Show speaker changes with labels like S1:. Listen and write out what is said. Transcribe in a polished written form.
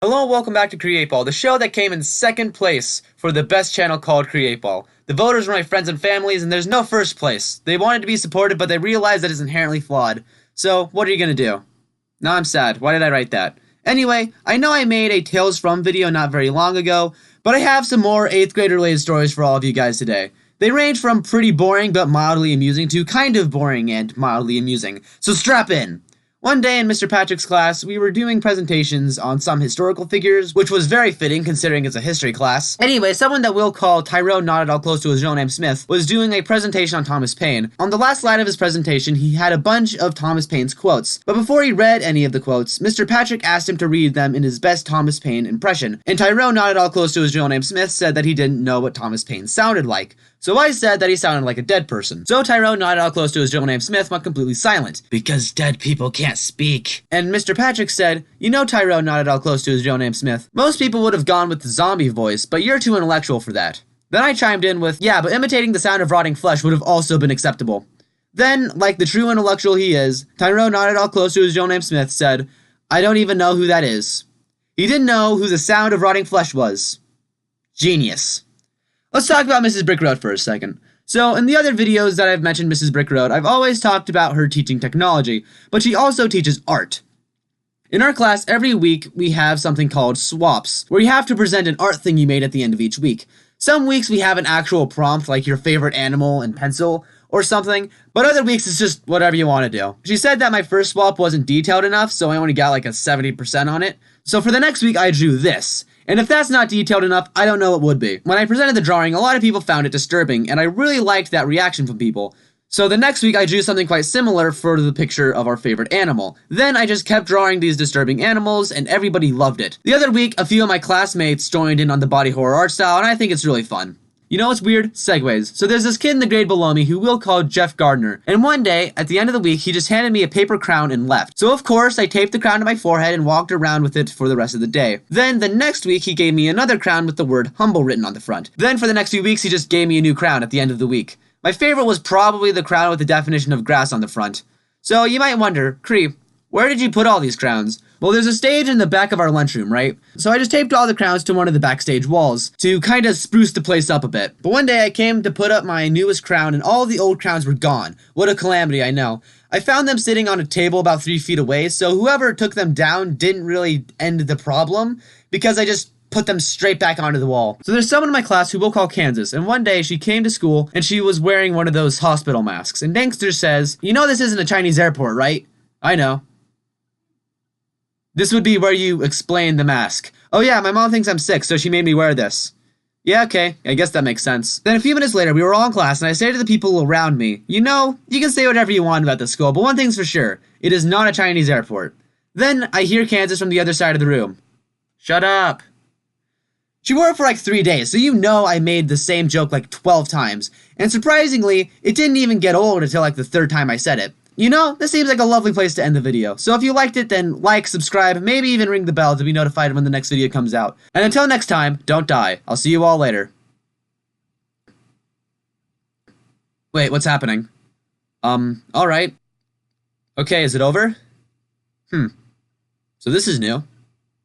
S1: Hello and welcome back to Create Ball, the show that came in second place for the best channel called Create Ball. The voters were my friends and families, and there's no first place. They wanted to be supported, but they realized that it's inherently flawed. So, what are you gonna do? Now I'm sad. Why did I write that? Anyway, I know I made a Tales From video not very long ago, but I have some more 8th grade related stories for all of you guys today. They range from pretty boring but mildly amusing to kind of boring and mildly amusing. So strap in! One day in Mr. Patrick's class, we were doing presentations on some historical figures, which was very fitting considering it's a history class. Anyway, someone that we'll call Tyrone not at all close to his real name Smith was doing a presentation on Thomas Paine. On the last slide of his presentation, he had a bunch of Thomas Paine's quotes, but before he read any of the quotes, Mr. Patrick asked him to read them in his best Thomas Paine impression, and Tyrone not at all close to his real name Smith said that he didn't know what Thomas Paine sounded like. So I said that he sounded like a dead person. So Tyrone, not at all close to his real name Smith, went completely silent. Because dead people can't speak. And Mr. Patrick said, "You know, Tyrone, not at all close to his real name Smith, most people would have gone with the zombie voice, but you're too intellectual for that." Then I chimed in with, "Yeah, but imitating the sound of rotting flesh would have also been acceptable." Then, like the true intellectual he is, Tyrone, not at all close to his real name Smith, said, "I don't even know who that is." He didn't know who the sound of rotting flesh was. Genius. Let's talk about Mrs. Brickroad for a second. So, in the other videos that I've mentioned Mrs. Brickroad, I've always talked about her teaching technology, but she also teaches art. In our class, every week, we have something called swaps, where you have to present an art thing you made at the end of each week. Some weeks we have an actual prompt, like your favorite animal and pencil, or something, but other weeks it's just whatever you want to do. She said that my first swap wasn't detailed enough, so I only got like a 70% on it. So for the next week, I drew this. And if that's not detailed enough, I don't know what would be. When I presented the drawing, a lot of people found it disturbing, and I really liked that reaction from people. So the next week, I drew something quite similar for the picture of our favorite animal. Then I just kept drawing these disturbing animals, and everybody loved it. The other week, a few of my classmates joined in on the body horror art style, and I think it's really fun. You know what's weird? Segues. So there's this kid in the grade below me who we'll call Jeff Gardner, and one day, at the end of the week, he just handed me a paper crown and left. So of course, I taped the crown to my forehead and walked around with it for the rest of the day. Then, the next week, he gave me another crown with the word humble written on the front. Then for the next few weeks, he just gave me a new crown at the end of the week. My favorite was probably the crown with the definition of grass on the front. So you might wonder, Cree, where did you put all these crowns? Well, there's a stage in the back of our lunchroom, right? So I just taped all the crowns to one of the backstage walls to kind of spruce the place up a bit. But one day I came to put up my newest crown and all the old crowns were gone. What a calamity, I know. I found them sitting on a table about 3 feet away, so whoever took them down didn't really end the problem because I just put them straight back onto the wall. So there's someone in my class who we'll call Kansas, and one day she came to school and she was wearing one of those hospital masks. And Dankster says, "You know this isn't a Chinese airport, right?" "I know." "This would be where you explain the mask." "Oh yeah, my mom thinks I'm sick, so she made me wear this." "Yeah, okay, I guess that makes sense." Then a few minutes later, we were all in class, and I say to the people around me, "You know, you can say whatever you want about the school, but one thing's for sure, it is not a Chinese airport." Then I hear Kansas from the other side of the room. "Shut up." She wore it for like 3 days, so you know I made the same joke like 12 times. And surprisingly, it didn't even get old until like the 3rd time I said it. You know, this seems like a lovely place to end the video. So if you liked it, then like, subscribe, maybe even ring the bell to be notified when the next video comes out. And until next time, don't die. I'll see you all later. Wait, what's happening? Alright. Okay, is it over? So this is new.